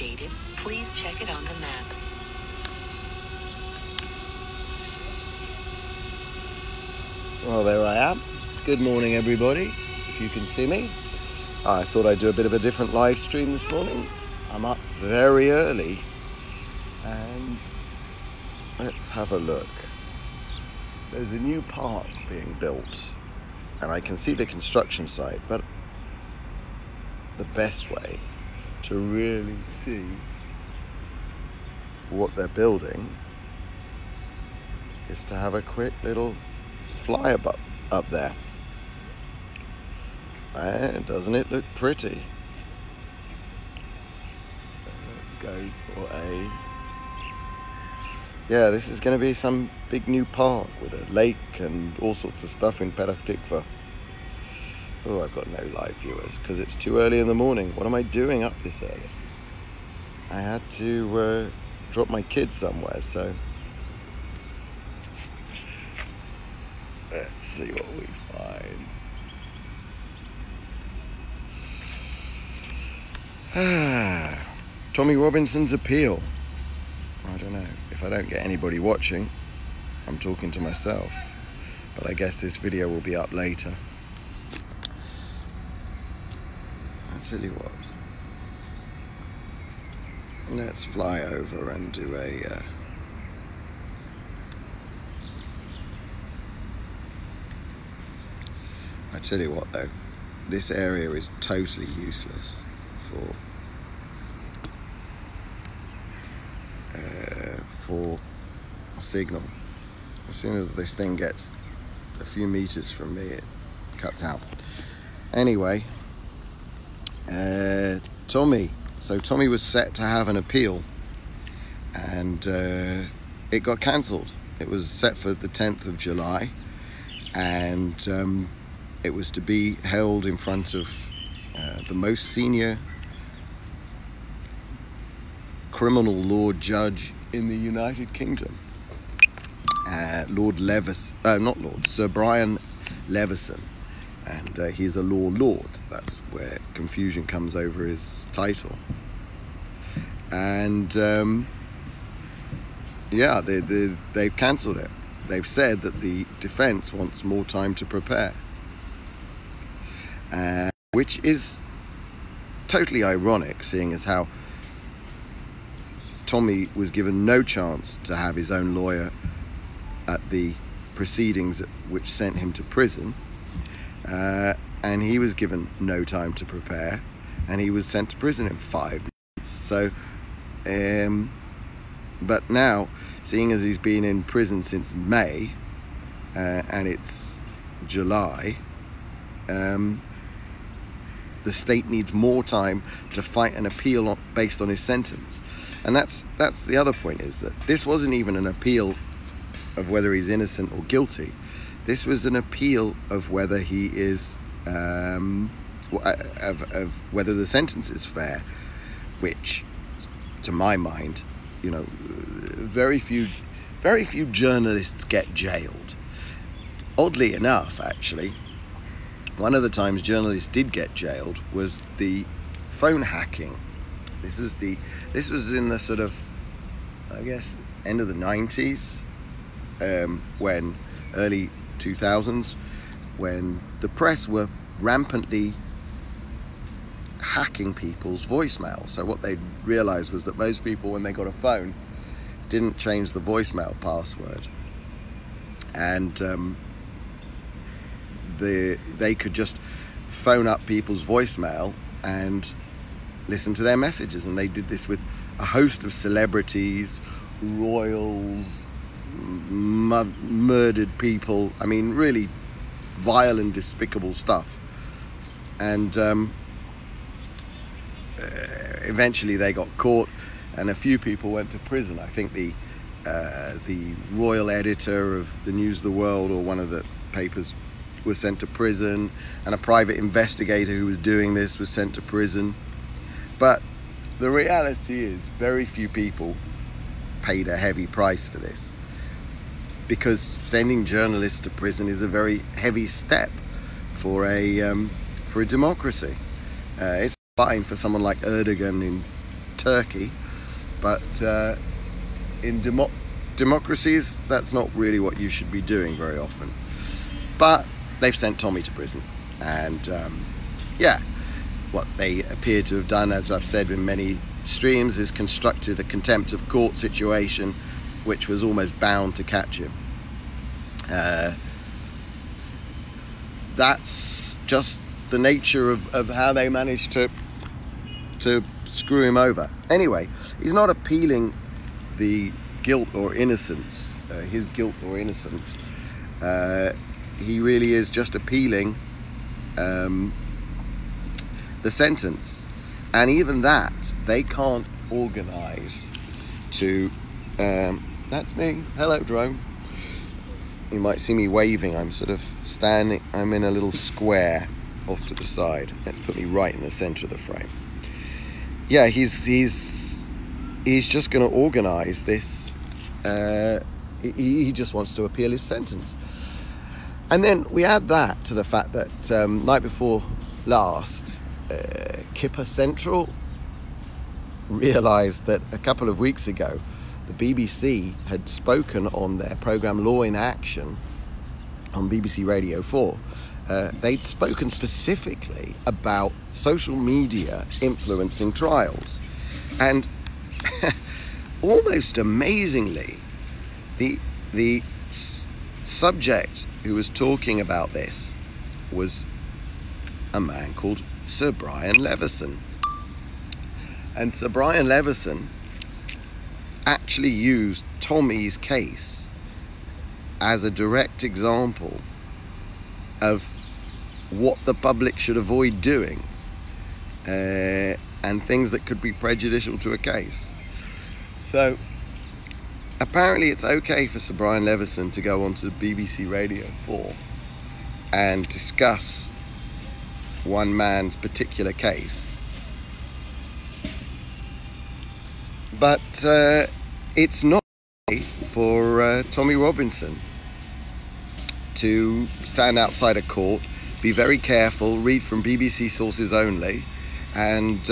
outdated, please check it on the map. Well, there I am. Good morning, everybody, if you can see me. I thought I'd do a bit of a different live stream this morning. I'm up very early and let's have a look. There's a new park being built and I can see the construction site, but the best way to really see what they're building is to have a quick little fly up there. And doesn't it look pretty? Go for a... Yeah, this is going to be some big new park with a lake and all sorts of stuff in Petah Tikva. Oh, I've got no live viewers because it's too early in the morning. What am I doing up this early? I had to drop my kids somewhere, so let's see what we find. Tommy Robinson's appeal. I don't know. If I don't get anybody watching, I'm talking to myself. But I guess this video will be up later. I'll tell you what. Let's fly over and do a... I tell you what though, this area is totally useless for a signal. As soon as this thing gets a few meters from me, it cuts out. Anyway, Tommy. So Tommy was set to have an appeal, and it got cancelled. It was set for the 10th of July, and it was to be held in front of the most senior criminal law judge in the United Kingdom, Sir Brian Leveson, and he's a law lord. That's where confusion comes over his title. And yeah, they've cancelled it. They've said that the defence wants more time to prepare. Which is totally ironic, seeing as how Tommy was given no chance to have his own lawyer at the proceedings which sent him to prison, and he was given no time to prepare, and he was sent to prison in 5 months. So, but now, seeing as he's been in prison since May, and it's July, the state needs more time to fight an appeal based on his sentence. And that's the other point, is that this wasn't even an appeal of whether he's innocent or guilty. This was an appeal of whether he is of whether the sentence is fair, which, to my mind, you know, very few journalists get jailed. Oddly enough, actually, one of the times journalists did get jailed was the phone hacking. This was in the sort of, I guess, end of the 90s, when early 2000s, when the press were rampantly hacking people's voicemail. So what they realized was that most people, when they got a phone, didn't change the voicemail password, and they could just phone up people's voicemail and listen to their messages. And they did this with a host of celebrities, royals, murdered people. I mean, really vile and despicable stuff. And eventually they got caught, and a few people went to prison. I think the royal editor of the News of the World, or one of the papers, was sent to prison, and a private investigator who was doing this was sent to prison. But the reality is, very few people paid a heavy price for this, because sending journalists to prison is a very heavy step for a democracy. It's fine for someone like Erdogan in Turkey, but in democracies, that's not really what you should be doing very often. But they've sent Tommy to prison, and yeah, what they appear to have done, as I've said in many streams, is constructed a contempt of court situation which was almost bound to catch him. That's just the nature of how they managed to screw him over. Anyway, he's not appealing the guilt or innocence, his guilt or innocence. He really is just appealing the sentence, and even that they can't organise to. That's me. Hello, drone. You might see me waving. I'm sort of standing. I'm in a little square off to the side. Let's put me right in the centre of the frame. Yeah, he's just going to organise this. He just wants to appeal his sentence. And then we add that to the fact that night before last, Kipper Central realised that a couple of weeks ago the BBC had spoken on their programme Law in Action on BBC Radio 4. They'd spoken specifically about social media influencing trials. And almost amazingly, the subject who was talking about this was a man called Sir Brian Leveson. And Sir Brian Leveson actually used Tommy's case as a direct example of what the public should avoid doing, and things that could be prejudicial to a case. So apparently it's okay for Sir Brian Leveson to go onto BBC Radio 4 and discuss one man's particular case, but it's not okay for Tommy Robinson to stand outside a court, be very careful, read from BBC sources only, and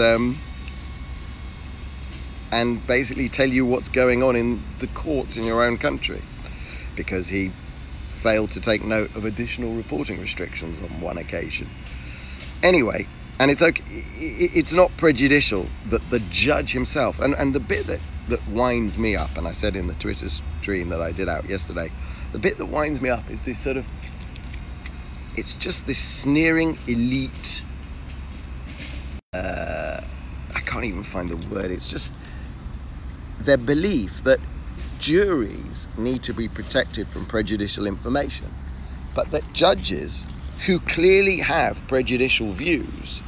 basically tell you what's going on in the courts in your own country, because he failed to take note of additional reporting restrictions on one occasion. Anyway, and it's okay, it's not prejudicial that the judge himself, and the bit that winds me up, and I said in the Twitter stream that I did out yesterday, the bit that winds me up is this sort of, it's just this sneering elite, I can't even find the word, it's just their belief that juries need to be protected from prejudicial information, but that judges who clearly have prejudicial views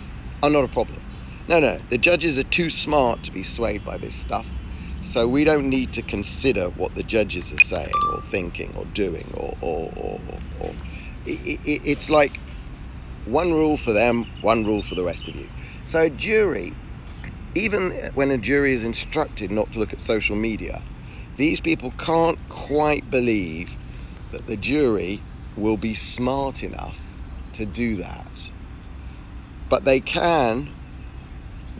are not a problem. No, the judges are too smart to be swayed by this stuff, so we don't need to consider what the judges are saying or thinking or doing, or it's like one rule for them, one rule for the rest of you. So a jury, even when a jury is instructed not to look at social media, these people can't quite believe that the jury will be smart enough to do that. But they can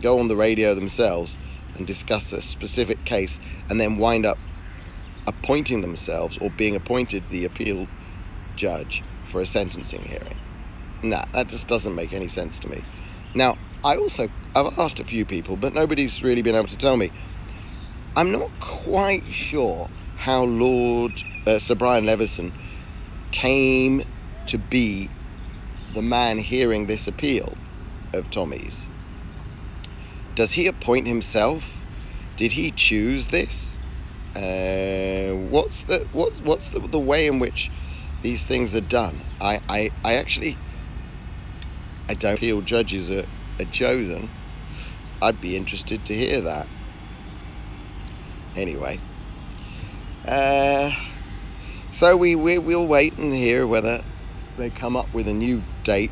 go on the radio themselves and discuss a specific case and then wind up appointing themselves or being appointed the appeal judge for a sentencing hearing. Nah, that just doesn't make any sense to me. Now, I've asked a few people, but nobody's really been able to tell me. I'm not quite sure how Sir Brian Leveson came to be the man hearing this appeal of Tommy's. Does he appoint himself? Did he choose this? What's the way in which these things are done? I don't feel judges are chosen. I'd be interested to hear that. Anyway, so we'll wait and hear whether they come up with a new date